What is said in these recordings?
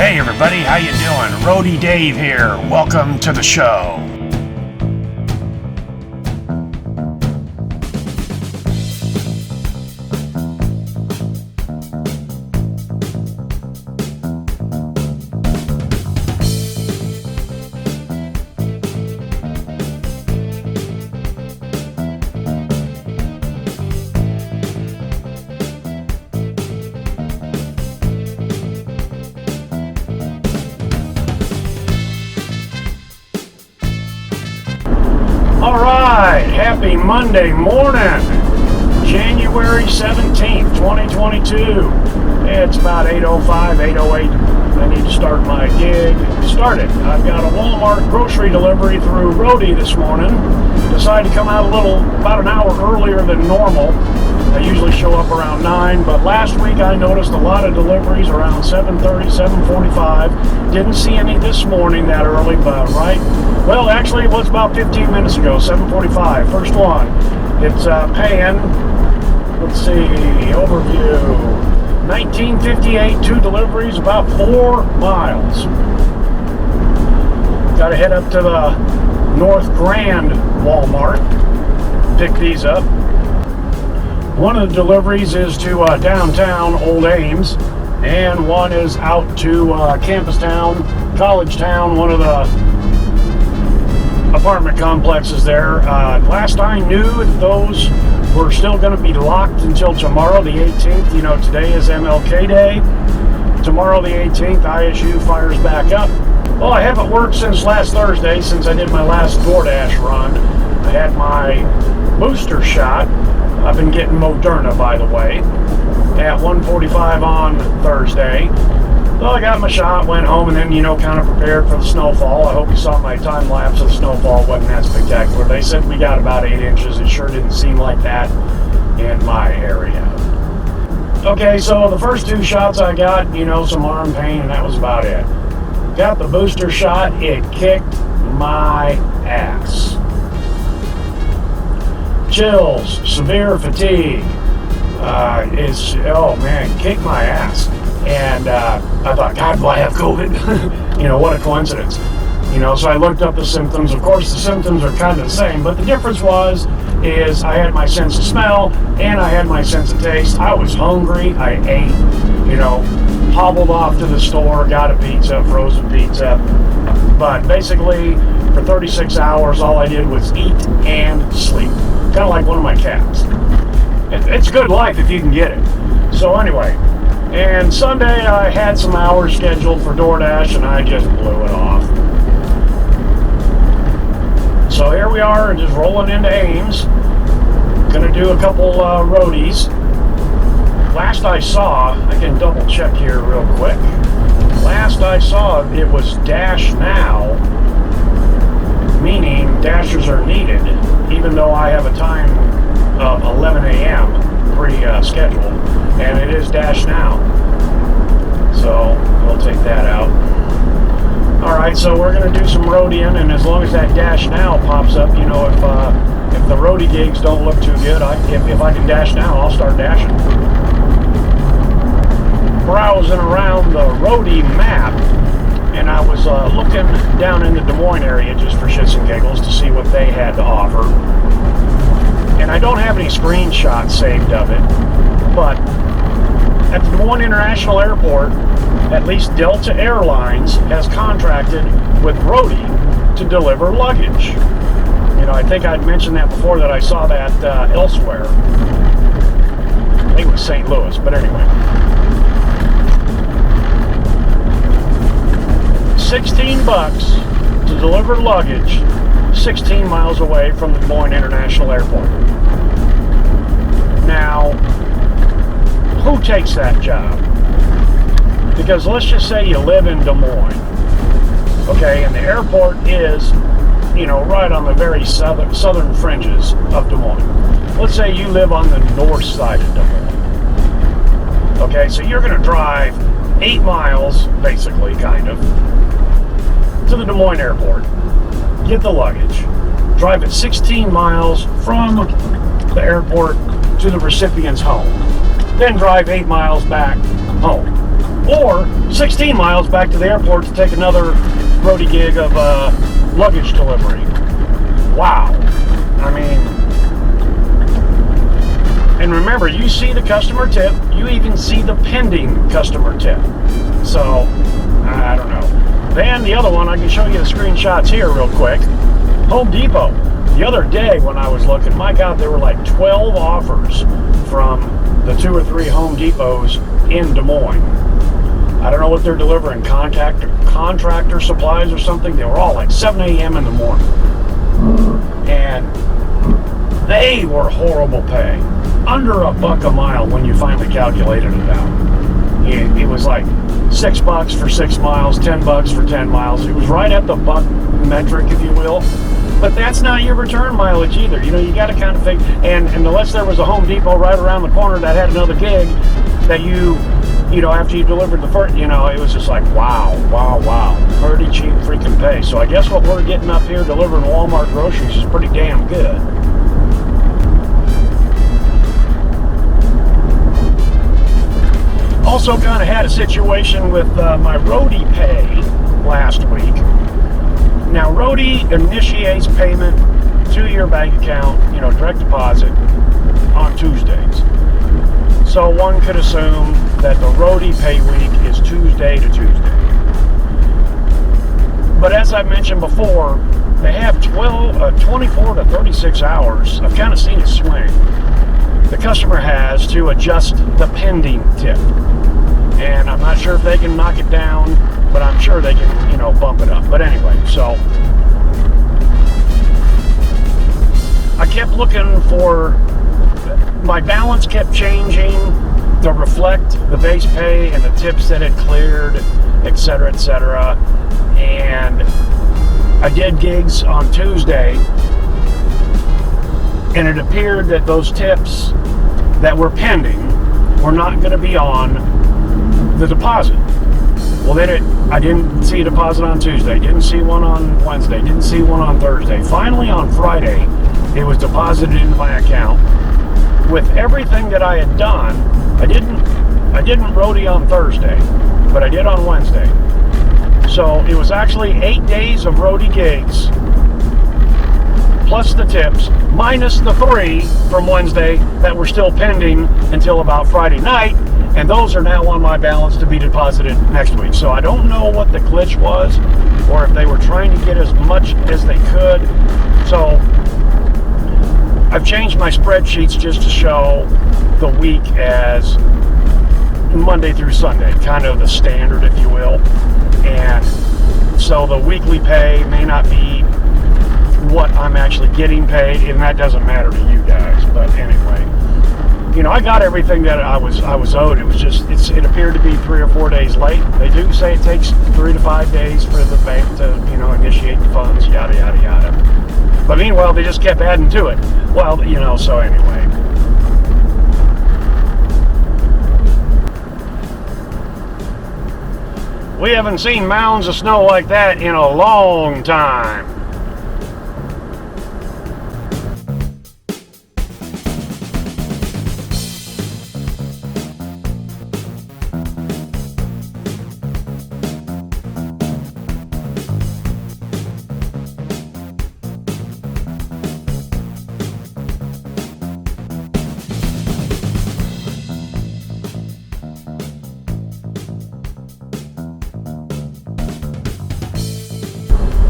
Hey everybody, how you doing? Roadie Dave here. Welcome to the show. Alright, happy Monday morning, January 17th, 2022. It's about 8:05, 8:08. I need to start my gig. Started. I've got a Walmart grocery delivery through Roadie this morning. Decided to come out about an hour earlier than normal. I usually show up around 9, but last week I noticed a lot of deliveries around 7:30, 7:45. Didn't see any this morning that early, but well, actually it was about 15 minutes ago, 7:45, first one. It's paying, let's see, overview, 1958, 2 deliveries, about 4 miles. Got to head up to the North Grand Walmart, pick these up. One of the deliveries is to downtown Old Ames, and one is out to Campus Town, College Town, one of the apartment complexes there. Last I knew, those were still going to be locked until tomorrow, the 18th. You know, today is MLK Day. Tomorrow, the 18th, ISU fires back up. Well, I haven't worked since last Thursday, since I did my last DoorDash run. I had my booster shot. I've been getting Moderna, by the way, at 1:45 on Thursday. So I got my shot, went home, and then, kind of prepared for the snowfall. I hope you saw my time lapse of the snowfall. It wasn't that spectacular. They said we got about 8 inches. It sure didn't seem like that in my area. Okay, so the first 2 shots I got, some arm pain, and that was about it. Got the booster shot. It kicked my ass. Chills, severe fatigue, kicked my ass. And I thought, God, do I have COVID? What a coincidence. So I looked up the symptoms. Of course, the symptoms are kind of the same, but the difference is I had my sense of smell and I had my sense of taste. I was hungry. I ate, hobbled off to the store, got a pizza, frozen pizza. But basically, for 36 hours, all I did was eat and sleep. Kind of like one of my cats. It's a good life if you can get it. So anyway, and Sunday I had some hours scheduled for DoorDash and I just blew it off. So here we are, just rolling into Ames. Gonna do a couple roadies. Last I saw, I can double check here real quick. Last I saw, it was Dash Now, meaning dashers are needed, even though I have a time of 11 a.m. pre-scheduled, and it is Dash Now. So we'll take that out. Alright, so we're going to do some roadieing, and as long as that Dash Now pops up, if the roadie gigs don't look too good, if I can dash now, I'll start dashing. Browsing around the roadie map, and I was looking down in the Des Moines area just for shits and giggles to see what they had to offer. And I don't have any screenshots saved of it, but at the Des Moines International Airport, at least Delta Airlines has contracted with Roadie to deliver luggage. I think I'd mentioned that before, that I saw that elsewhere. I think it was St. Louis, but anyway. 16 bucks to deliver luggage 16 miles away from the Des Moines International Airport. Now, who takes that job? Because let's just say you live in Des Moines, okay, and the airport is, right on the very southern fringes of Des Moines. Let's say you live on the north side of Des Moines. Okay, so you're going to drive 8 miles, basically, kind of, to the Des Moines airport, get the luggage, drive it 16 miles from the airport to the recipient's home, then drive 8 miles back home. or 16 miles back to the airport to take another roadie gig of luggage delivery. Wow. I mean, and remember, you see the customer tip, you even see the pending customer tip. So, I don't know. Then the other one, I can show you the screenshots here real quick. Home Depot. The other day when I was looking, my God, there were like 12 offers from the 2 or 3 Home Depots in Des Moines. I don't know what they're delivering, contractor supplies or something. They were all like 7 a.m. in the morning. And they were horrible pay. Under $1 a mile when you finally calculated it out. It was like $6 for 6 miles, $10 for 10 miles. It was right at the buck metric, if you will. But that's not your return mileage either. You know, you got to kind of figure. And unless there was a Home Depot right around the corner that had another gig that you know, after you delivered the first, you know, it was just like, wow. Pretty cheap freaking pay. So I guess what we're getting up here delivering Walmart groceries is pretty damn good. Also kind of had a situation with my roadie pay last week. Now, roadie initiates payment to your bank account, you know, direct deposit on Tuesdays. So one could assume that the roadie pay week is Tuesday to Tuesday. But as I mentioned before, they have 24 to 36 hours. I've kind of seen it swing. The customer has to adjust the pending tip. And I'm not sure if they can knock it down, but I'm sure they can, you know, bump it up. But anyway, so I kept looking for, my balance kept changing to reflect the base pay and the tips that had cleared, etc., etc. And I did gigs on Tuesday, and it appeared that those tips that were pending were not going to be on the deposit. Well, then I didn't see a deposit on Tuesday, didn't see one on Wednesday, didn't see one on Thursday. Finally, on Friday, it was deposited into my account. With everything that I had done, I didn't roadie on Thursday, but I did on Wednesday. So it was actually 8 days of roadie gigs, plus the tips, minus the 3 from Wednesday that were still pending until about Friday night, and those are now on my balance to be deposited next week. So I don't know what the glitch was, or if they were trying to get as much as they could. So I've changed my spreadsheets just to show the week as Monday through Sunday, kind of the standard, if you will. And so the weekly pay may not be what I'm actually getting paid, and that doesn't matter to you guys. But anyway, you know, I got everything that I was owed. It was just, it appeared to be 3 or 4 days late. They do say it takes 3 to 5 days for the bank to, you know, initiate the funds, yada, yada, yada. But meanwhile, they just kept adding to it. Well, you know, so anyway. We haven't seen mounds of snow like that in a long time.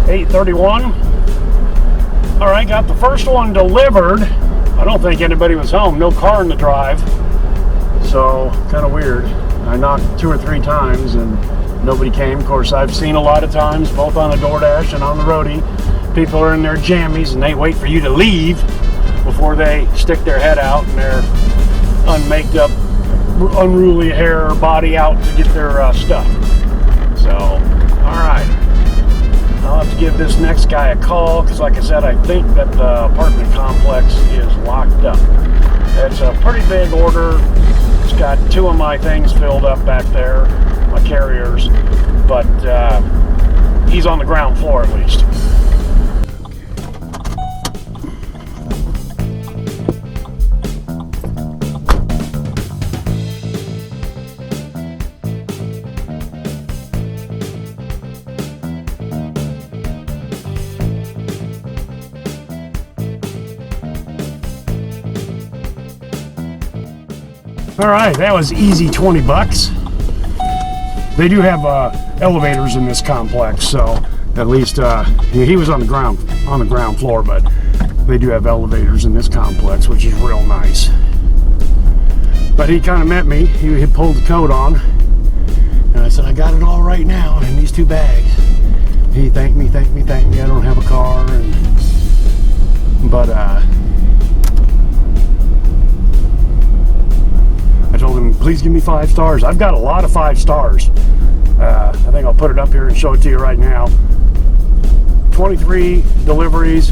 $8:31. All right, got the first one delivered. I don't think anybody was home. No car in the drive. So, kind of weird. I knocked 2 or 3 times and nobody came. Of course, I've seen a lot of times, both on the DoorDash and on the roadie, people are in their jammies and they wait for you to leave before they stick their head out and their unmaked up, unruly hair or body out to get their stuff. So, all right. I'll have to give this next guy a call because, like I said, I think that the apartment complex is locked up. It's a pretty big order. It's got 2 of my things filled up back there, my carriers, but he's on the ground floor at least. All right, that was easy 20 bucks. They do have elevators in this complex, so at least he was on the ground floor, but they do have elevators in this complex, which is real nice. But he kind of met me. He had pulled the coat on, and I said, I got it all right now in these 2 bags. He thanked me. I don't have a car, but I told him, please give me 5 stars. I've got a lot of 5 stars. I think I'll put it up here and show it to you right now. 23 deliveries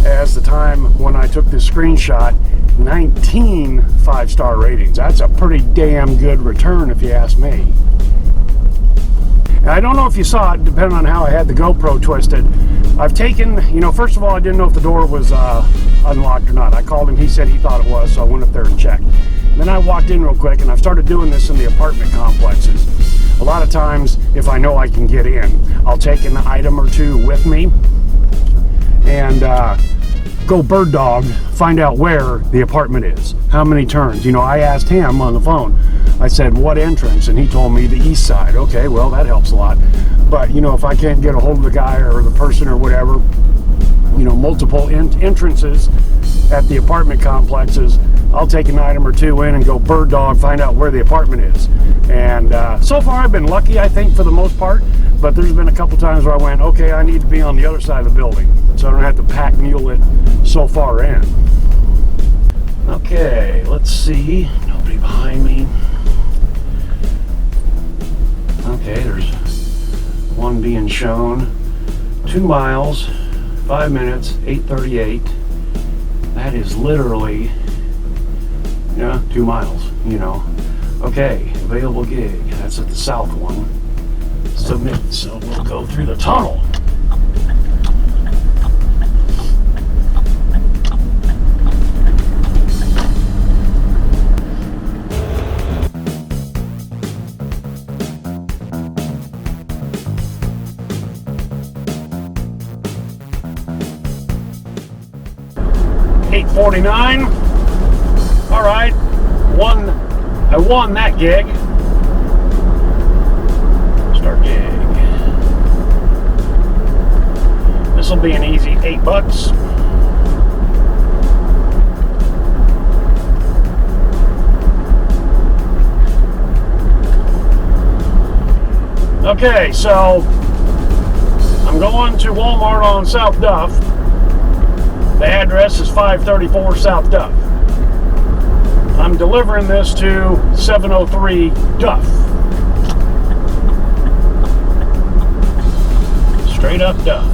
as the time when I took this screenshot. 19 5-star ratings. That's a pretty damn good return if you ask me. And I don't know if you saw it, depending on how I had the GoPro twisted. I've taken, first of all, I didn't know if the door was unlocked or not. I called him, he said he thought it was, so I went up there and checked. And then I walked in real quick, and I've started doing this in the apartment complexes. A lot of times, if I know I can get in, I'll take an item or 2 with me and go bird dog, find out where the apartment is, how many turns. I asked him on the phone, I said, what entrance? And he told me the east side. Okay, well, that helps a lot. But, if I can't get a hold of the guy or the person or whatever, multiple entrances at the apartment complexes, I'll take an item or 2 in and go bird dog, find out where the apartment is. And so far I've been lucky, I think, for the most part. But there's been a couple times where I went, okay, I need to be on the other side of the building, so I don't have to pack mule it so far in. Okay, let's see. Nobody behind me. Okay, there's one being shown. 2 miles, 5 minutes, 8:38. That is literally, 2 miles, Okay, available gig. That's at the south one. Submit, so we'll go through the tunnel. $8.49. All right, I won that gig. Start gig. This will be an easy 8 bucks. Okay, so I'm going to Walmart on South Duff. The address is 534 South Duff. I'm delivering this to 703 Duff. Straight up Duff.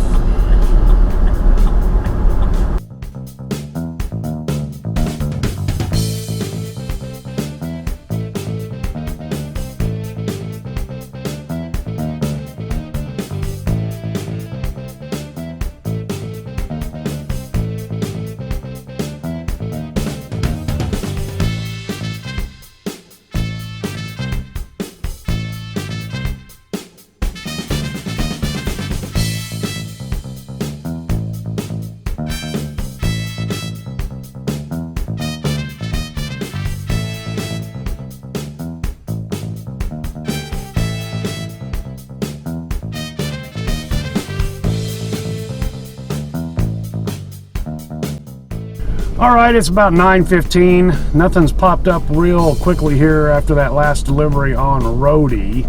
All right, it's about 9:15. Nothing's popped up real quickly here after that last delivery on Roadie.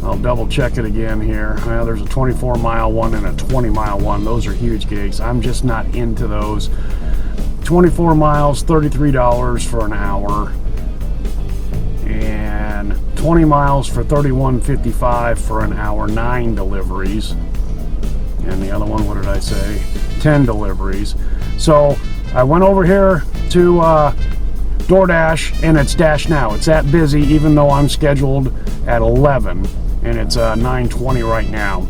I'll double check it again here. Well, there's a 24-mile one and a 20-mile one. Those are huge gigs. I'm just not into those. 24 miles, $33 for an hour. And 20 miles for $31.55 for an hour, 9 deliveries. And the other one, what did I say? 10 deliveries. So I went over here to DoorDash, and it's Dash Now. It's that busy, even though I'm scheduled at 11, and it's 9:20 right now.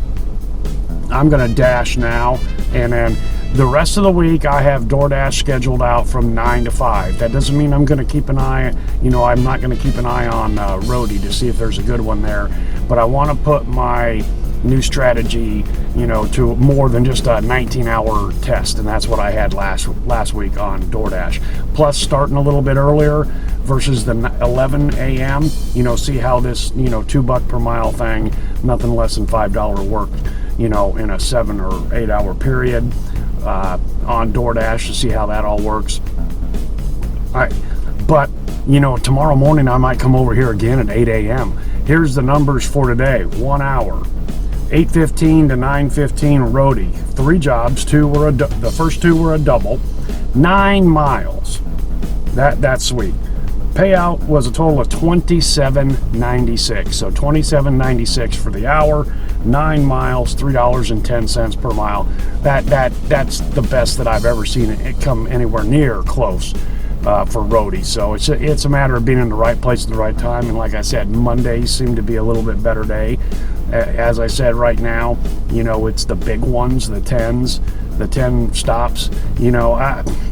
I'm gonna Dash Now, and then the rest of the week I have DoorDash scheduled out from 9 to 5. That doesn't mean I'm gonna keep an eye, I'm not gonna keep an eye on Roadie to see if there's a good one there, but I want to put my new strategy, you know, to more than just a 19-hour test, and that's what I had last week on DoorDash. Plus, starting a little bit earlier versus the 11 a.m., you know, see how this, you know, $2 per mile thing, nothing less than $5 work, you know, in a 7 or 8 hour period on DoorDash, to see how that all works. All right, but you know, tomorrow morning I might come over here again at 8 a.m. Here's the numbers for today. 1 hour, 8:15 to 9:15 roadie. 3 jobs. The first 2 were a double. 9 miles. That's sweet. Payout was a total of $27.96. So $27.96 for the hour. 9 miles, $3.10 per mile. That's the best that I've ever seen it come anywhere near close. For roadies. So it's a matter of being in the right place at the right time. And like I said, Mondays seem to be a little bit better day. As I said, right now, you know, it's the big ones, the 10s, the 10 stops. You know,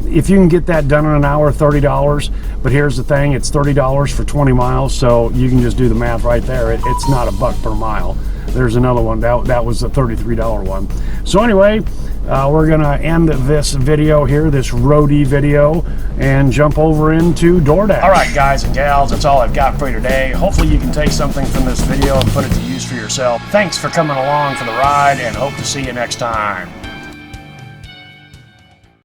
if you can get that done in an hour, $30. But here's the thing, it's $30 for 20 miles. So you can just do the math right there. It's not $1 per mile. There's another one that was the $33 one. So anyway, we're gonna end this video here, this roadie video, and jump over into DoorDash. All right, guys and gals, that's all I've got for you today. Hopefully you can take something from this video and put it to use for yourself. Thanks for coming along for the ride, and hope to see you next time.